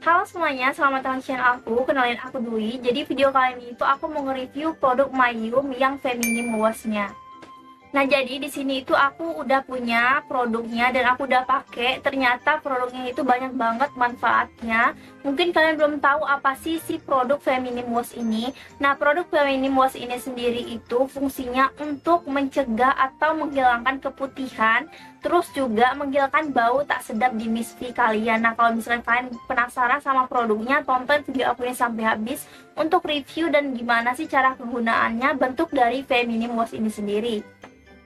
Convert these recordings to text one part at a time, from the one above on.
Halo semuanya, selamat datang di channel aku. Kenalin aku Dwi. Jadi video kali ini itu aku mau nge-review produk Mayum yang feminim wash-nya. Nah, jadi di sini itu aku udah punya produknya dan aku udah pakai. Ternyata produknya itu banyak banget manfaatnya. Mungkin kalian belum tahu apa sih si produk Feminim Wash ini. Nah, produk Feminim Wash ini sendiri itu fungsinya untuk mencegah atau menghilangkan keputihan, terus juga menghilangkan bau tak sedap di misfi kalian. Nah, kalau misalnya kalian penasaran sama produknya, tonton video aku ini sampai habis untuk review dan gimana sih cara penggunaannya, bentuk dari Feminim Wash ini sendiri.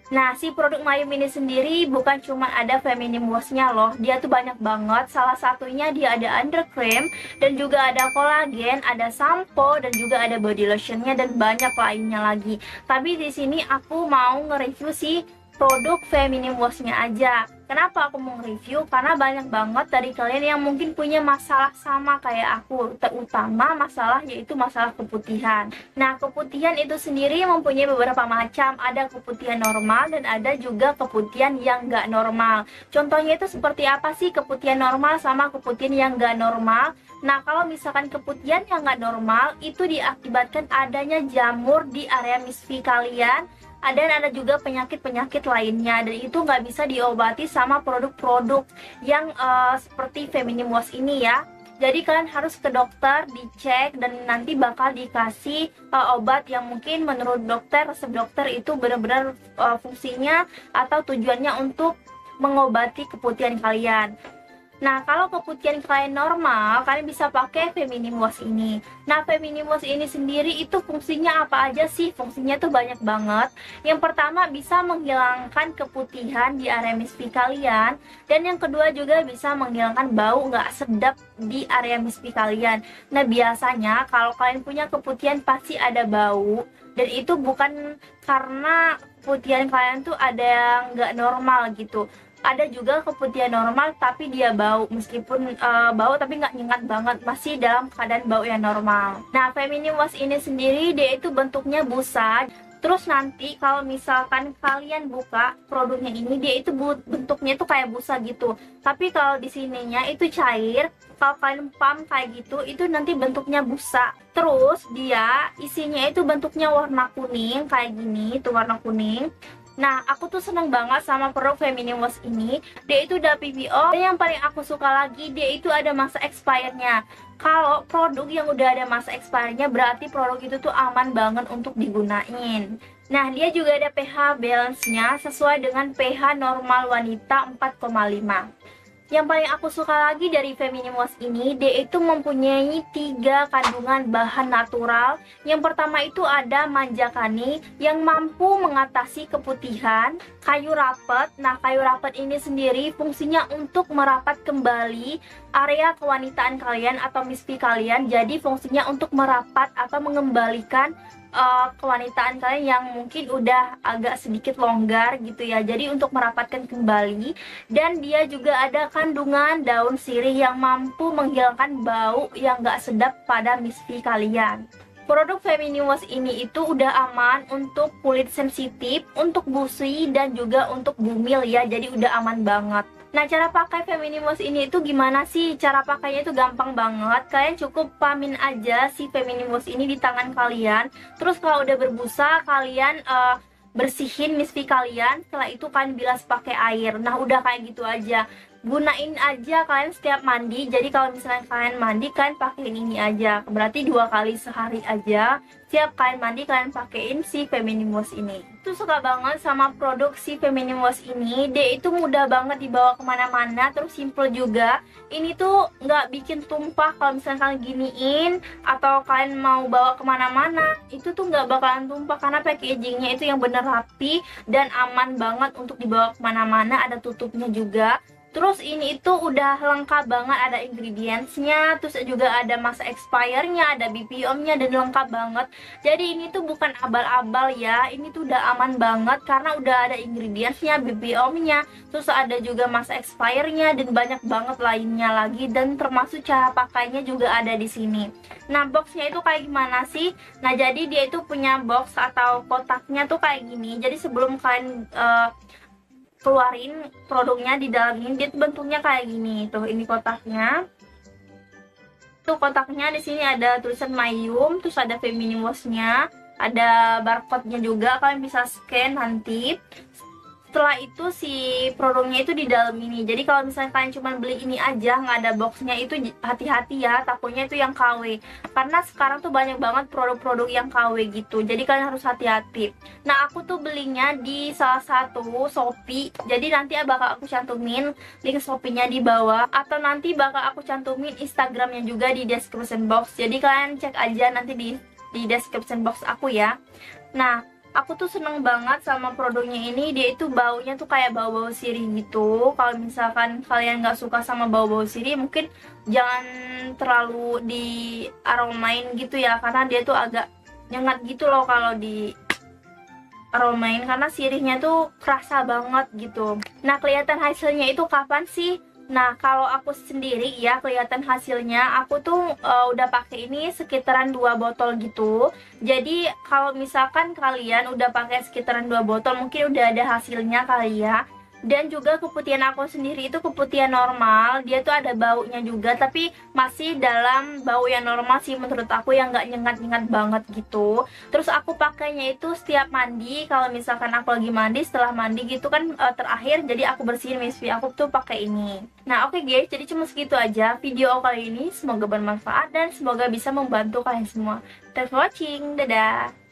Nah, si produk Mayum ini sendiri bukan cuma ada feminim wash-nya loh. Dia tuh banyak banget. Salah satunya dia ada under cream, dan juga ada kolagen, ada sampo, dan juga ada body lotion-nya, dan banyak lainnya lagi. Tapi di sini aku mau nge-review si produk feminim wash-nya aja. Kenapa aku mau review? Karena banyak banget dari kalian yang mungkin punya masalah sama kayak aku, terutama masalah yaitu masalah keputihan. Nah, keputihan itu sendiri mempunyai beberapa macam. Ada keputihan normal dan ada juga keputihan yang nggak normal. Contohnya itu seperti apa sih keputihan normal sama keputihan yang nggak normal? Nah, kalau misalkan keputihan yang nggak normal itu diakibatkan adanya jamur di area misfi kalian, dan ada juga penyakit-penyakit lainnya, dan itu nggak bisa diobati sama produk-produk yang seperti Feminim Wash ini ya. Jadi kalian harus ke dokter, dicek, dan nanti bakal dikasih obat yang mungkin menurut dokter, resep dokter itu benar-benar fungsinya atau tujuannya untuk mengobati keputihan kalian. Nah, kalau keputihan kalian normal, kalian bisa pakai Feminim Wash ini. Nah, Feminim Wash ini sendiri itu fungsinya apa aja sih? Fungsinya tuh banyak banget. Yang pertama, bisa menghilangkan keputihan di area misfi kalian. Dan yang kedua juga bisa menghilangkan bau nggak sedap di area misfi kalian. Nah, biasanya kalau kalian punya keputihan pasti ada bau. Dan itu bukan karena keputihan kalian tuh ada yang nggak normal gitu. Ada juga keputihan normal tapi dia bau, meskipun bau tapi nggak nyengat banget, masih dalam keadaan bau yang normal. Nah, Feminim Wash ini sendiri dia itu bentuknya busa. Terus nanti kalau misalkan kalian buka produknya ini, dia itu bentuknya itu kayak busa gitu. Tapi kalau di sininya itu cair. Kalau kalian pump kayak gitu, itu nanti bentuknya busa. Terus dia isinya itu bentuknya warna kuning kayak gini, itu warna kuning. Nah, aku tuh seneng banget sama produk Feminim Wash ini. Dia itu udah PPO, dan yang paling aku suka lagi, dia itu ada masa expirednya. Kalau produk yang udah ada masa expirednya, berarti produk itu tuh aman banget untuk digunain. Nah, dia juga ada pH balance-nya sesuai dengan pH normal wanita 4,5. Yang paling aku suka lagi dari Feminim Wash ini, dia itu mempunyai 3 kandungan bahan natural. Yang pertama itu ada manjakani yang mampu mengatasi keputihan, kayu rapet. Nah, kayu rapet ini sendiri fungsinya untuk merapat kembali area kewanitaan kalian atau misfi kalian. Jadi fungsinya untuk merapat atau mengembalikan kewanitaan kalian yang mungkin udah agak sedikit longgar gitu ya. Jadi untuk merapatkan kembali. Dan dia juga ada kandungan daun sirih yang mampu menghilangkan bau yang gak sedap pada misfi kalian. Produk Feminim Wash ini itu udah aman untuk kulit sensitif, untuk busi, dan juga untuk bumil ya. Jadi udah aman banget. Nah, cara pakai Feminim Wash ini itu gimana sih? Cara pakainya itu gampang banget. Kalian cukup pamin aja si Feminim Wash ini di tangan kalian. Terus kalau udah berbusa, kalian bersihin misfi kalian. Setelah itu kalian bilas pakai air. Nah, udah kayak gitu aja. Gunain aja kalian setiap mandi. Jadi kalau misalnya kalian mandi, kalian pakein ini aja. Berarti 2 kali sehari aja. Setiap kalian mandi, kalian pakein si Feminim Wash ini. Tuh suka banget sama produk si Feminim Wash ini. Dia itu mudah banget dibawa kemana-mana, terus simple juga. Ini tuh nggak bikin tumpah kalau misalnya kalian giniin atau kalian mau bawa kemana-mana. Itu tuh nggak bakalan tumpah karena packagingnya itu yang bener rapi dan aman banget untuk dibawa kemana-mana. Ada tutupnya juga. Terus ini itu udah lengkap banget, ada ingredientsnya, terus juga ada masa expire-nya, ada BPOM-nya, dan lengkap banget. Jadi ini tuh bukan abal-abal ya, ini tuh udah aman banget karena udah ada ingredientsnya, BPOM-nya, terus ada juga masa expire-nya, dan banyak banget lainnya lagi, dan termasuk cara pakainya juga ada di sini. Nah, boxnya itu kayak gimana sih? Nah, jadi dia itu punya box atau kotaknya tuh kayak gini. Jadi sebelum kalian keluarin produknya di dalam ini, dia bentuknya kayak gini tuh, ini kotaknya. Tuh kotaknya di sini ada tulisan Mayum, terus ada Feminim Wash-nya, ada barcode-nya juga, kalian bisa scan nanti. Setelah itu si produknya itu di dalam ini. Jadi kalau misalnya kalian cuma beli ini aja nggak ada boxnya, itu hati-hati ya, takutnya itu yang KW. Karena sekarang tuh banyak banget produk-produk yang KW gitu. Jadi kalian harus hati-hati. Nah, aku tuh belinya di salah satu Shopee. Jadi nanti bakal aku cantumin link Shopee-nya di bawah, atau nanti bakal aku cantumin Instagramnya juga di description box. Jadi kalian cek aja nanti di description box aku ya. Nah, aku tuh seneng banget sama produknya ini. Dia itu baunya tuh kayak bau-bau sirih gitu. Kalau misalkan kalian nggak suka sama bau-bau sirih, mungkin jangan terlalu di aromain gitu ya, karena dia tuh agak nyengat gitu loh kalau di aromain, karena sirihnya tuh kerasa banget gitu. Nah, kelihatan hasilnya itu kapan sih? Nah, kalau aku sendiri ya, kelihatan hasilnya aku tuh udah pakai ini sekitaran 2 botol gitu. Jadi kalau misalkan kalian udah pakai sekitaran 2 botol, mungkin udah ada hasilnya kali ya. Dan juga keputihan aku sendiri itu keputihan normal, dia tuh ada baunya juga, tapi masih dalam bau yang normal sih menurut aku, yang nggak nyengat-nyengat banget gitu. Terus aku pakainya itu setiap mandi, kalau misalkan aku lagi mandi, setelah mandi gitu kan terakhir, jadi aku bersihin misfi aku tuh pakai ini. Nah, oke guys, jadi cuma segitu aja video kali ini. Semoga bermanfaat dan semoga bisa membantu kalian semua. Thanks for watching, dadah.